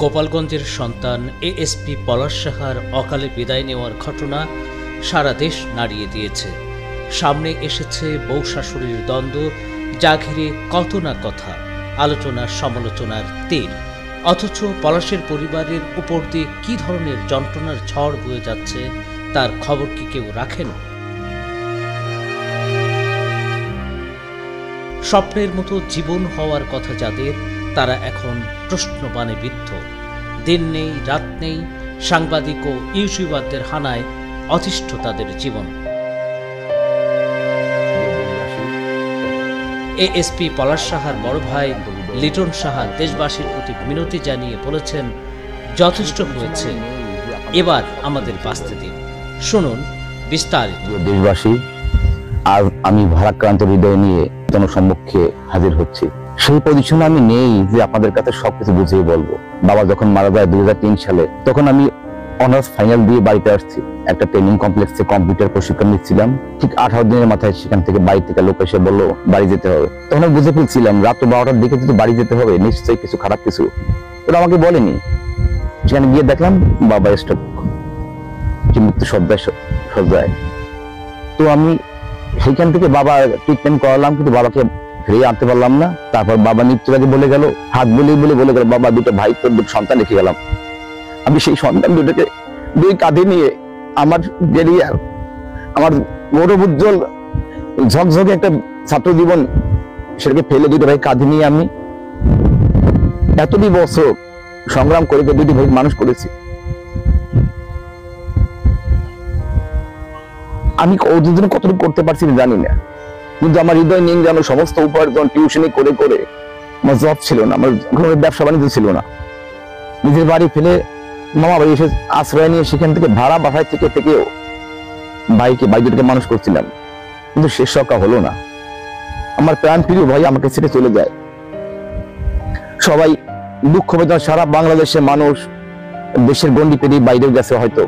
গোপালগঞ্জের সন্তান এএসপি পলাশ সাহার অকালে বিদায় নেওয়ার ঘটনা সারা দেশ নাড়িয়ে দিয়েছে। সামনে এসেছে বউ শাশুড়ির দ্বন্দ্ব, যা ঘিরে কত না কথা, আলোচনা সমালোচনার তেল। অথচ পলাশের পরিবারের উপর দিয়ে কী ধরনের যন্ত্রণার ঝড় বয়ে যাচ্ছে তার খবর কি কেউ রাখেন? স্বপ্নের মতো জীবন হওয়ার কথা যাদের, তারা এখন প্রশ্নবাণে বিদ্ধ। দিন নেই, রাত নেই, সাংবাদিক ও ইউটিউবারদের হানায় অতিষ্ঠ তাদের জীবন। এএসপি পলাশ সাহার বড় ভাই লিটন সাহা দেশবাসীর প্রতি মিনতি জানিয়ে বলেছেন, যথেষ্ট হয়েছে, এবার আমাদের বাঁচতে দিন। শুনুন বিস্তারিত। দেশবাসী, আজ আমি ভারাক্রান্ত হৃদয় নিয়ে জনসম্মুখে হাজির হচ্ছি। সেই পজিশনে আমি নেই যে আপনাদের কাছে সবকিছু বুঝিয়ে বলবো। বাবা যখন মারা যায় 2003 সালে, তখন আমি অনার্স ফাইনাল দিয়ে বাড়িতে আসছি। একটা ট্রেনিং কমপ্লেক্সে কম্পিউটার প্রশিক্ষণ নিচ্ছিলাম। ঠিক 18 দিনের মাথায় সেখান থেকে বাড়ি থেকে লোক এসে বললো বাড়ি যেতে হবে। তখন আমি বুঝে ফেলছিলাম রাত 12টার দিকে যদি বাড়ি যেতে হবে, নিশ্চয়ই কিছু খারাপ কিছু। ওরা আমাকে বলেনি। সেখানে গিয়ে দেখলাম বাবা স্ট্রোক, মৃত্যু সজ্জায়। তো আমি সেইখান থেকে বাবা ট্রিটমেন্ট করালাম, কিন্তু বাবাকে ফিরিয়ে আনতে পারলাম না। তারপর বাবা মৃত্যুর আগে বলে গেল, হাত বলে গেল, বাবা দুটো ভাই তোর দুটো সন্তান রেখে গেলাম। আমি সেই সন্তান দুটোকে দুই কাঁধে নিয়ে আমার ক্যারিয়ার, আমার গৌরব উজ্জ্বল ঝকঝকে একটা ছাত্র জীবন, সেটাকে ফেলে দুটো ভাই কাঁধে নিয়ে আমি এতটি বছর সংগ্রাম করে দুটি ভাই মানুষ করেছি। আমি ওদের জন্য কতটুকু করতে পারছি জানি না, কিন্তু আমার হৃদয় নিয়ে যেন সমস্ত উপার্জন টিউশনি করে করে, আমার জব ছিল না, আমার ব্যবসা বাণিজ্য ছিল না। নিজের বাড়ি ফেলে মামা বাড়ি এসে আশ্রয় নিয়ে সেখান থেকে ভাড়া বাসায় থেকেও ভাই দুটোকে মানুষ করছিলাম, কিন্তু শেষ রক্ষা হলো না। আমার প্রাণ প্রিয় ভাই আমাকে ছেড়ে চলে যায়। সবাই দুঃখ বেদনা, সারা বাংলাদেশের মানুষ দেশের গন্ডি পেরিয়ে বাইরেও গেছে, হয়তো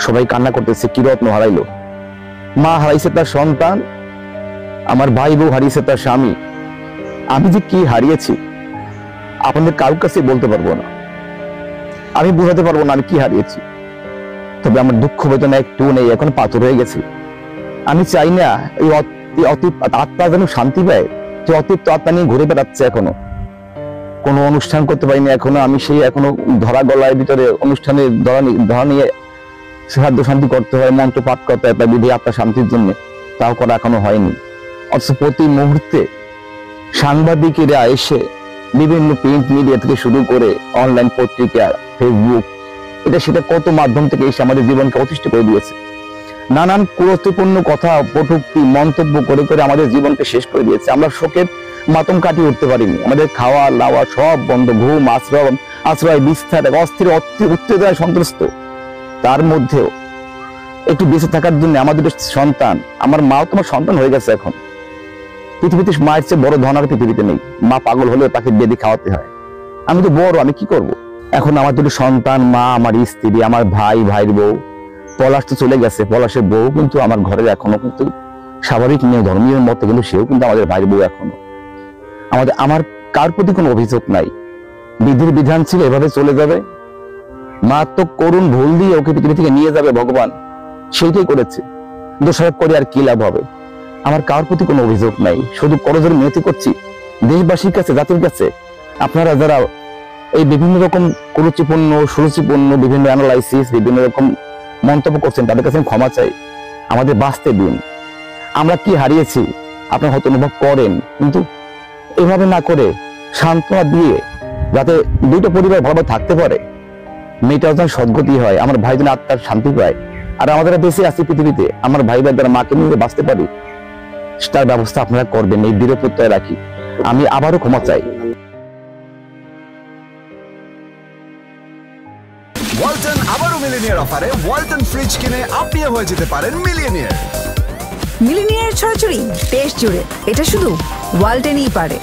সবাই কান্না করতেছে, কি রত্ন হারাইলো। মা হারাইছে তার সন্তান, আমার ভাই বউ হারিয়েছে তার স্বামী। আমি যে কি হারিয়েছি আপনাদের কারোর কাছে বলতে পারবো না, আমি বোঝাতে পারবো না আমি কি হারিয়েছি। তবে আমার দুঃখ বেদনা একটু নেই, এখন পাথর হয়ে গেছে। আমি চাই না এই আত্মা যেন শান্তি পায়, যে অতিরিক্ত আত্মা নিয়ে ঘুরে বেড়াচ্ছে। এখনো কোনো অনুষ্ঠান করতে পারিনি, এখনো আমি সেই এখনো ধরা গলার ভিতরে অনুষ্ঠানে ধরা নিয়ে সাধ্য শান্তি করতে হয়, মন্ত্র পাঠ করতে হয় বিধি আত্মা শান্তির জন্য, তাও করা এখনো হয়নি। অথচ প্রতি মুহূর্তে সাংবাদিকেরা এসে বিভিন্ন প্রিন্ট মিডিয়া থেকে শুরু করে অনলাইন পত্রিকা, ফেসবুক, এটা সেটা কত মাধ্যম থেকে এসে আমাদের জীবনকে অতিষ্ঠ করে দিয়েছে। নানান কুরুত্বপূর্ণ কথা, কটূক্তি, মন্তব্য করে করে আমাদের জীবনকে শেষ করে দিয়েছে। আমরা শোকের মাতম কাটিয়ে উঠতে পারিনি। আমাদের খাওয়া লাওয়া সব বন্ধ, ঘুম, আশ্রয় বিস্তার, অস্থির উত্তেজনায় সন্ত্রস্ত। তার মধ্যেও একটু বেঁচে থাকার জন্য আমাদের সন্তান, আমার মাও তোমার সন্তান হয়ে গেছে। এখন পৃথিবীতে মায়ের চেয়ে বড় ধন আর পৃথিবীতে নেই। মা পাগল হলেও তাকে বেঁধে খাওয়াতে হয়। আমি তো বড়, আমি কি করব? এখন আমার দুটো সন্তান, মা, আমার স্ত্রী, আমার ভাইয়ের বউ। পলাশ তো চলে গেছে, পলাশের বউ কিন্তু আমার ঘরের এখনো কিন্তু স্বাভাবিক নিয়ে ধর্মীয় মতে, কিন্তু সেও কিন্তু আমাদের ভাইয়ের বউ এখনো। আমার কার প্রতি কোনো অভিযোগ নাই। বিধির বিধান ছিল এভাবে চলে যাবে, মারাত্মক করুণ ভুল দিয়ে ওকে পৃথিবী থেকে নিয়ে যাবে ভগবান, সেইটাই করেছে। দোষারোপ করে আর কি লাভ হবে? আমার কার প্রতি কোনো অভিযোগ নাই, শুধু করজোড়ে মিনতি করছি দেশবাসীর কাছে, জাতির কাছে, আপনারা যারা এই বিভিন্ন রকম কুরুচিপূর্ণ সুরুচিপূর্ণ বিভিন্ন অ্যানালাইসিস, বিভিন্ন রকম মন্তব্য করছেন, তাদের কাছে ক্ষমা চাই। আমাদের বাঁচতে দিন। আমরা কি হারিয়েছি আপনারা হয়তো অনুভব করেন, কিন্তু এভাবে না করে সান্ত্বনা দিয়ে যাতে দুইটা পরিবার ভালো থাকতে পারে, মেয়েটাও যেন সদ্গতি হয়, আমার ভাই যেন আত্মার শান্তি পায়, আর আমাদের বেঁচে আছি পৃথিবীতে, আমার ভাই দ্বারা মাকে নিয়ে বাঁচতে পারি, তার ব্যবস্থা আপনারা করবেন, এই দৃঢ় প্রত্যয় রাখি। আমি আবারও ক্ষমা চাই। ওয়ালটন আবারও মিলিনিয়ার অফারে ওয়ালটন ফ্রিজ কিনে আপনিও হয়ে যেতে পারেন মিলিয়নিয়ার। মিলিনিয়ার ছড়াছড়ি দেশ জুড়ে, এটা শুধু ওয়ালটনই পারে।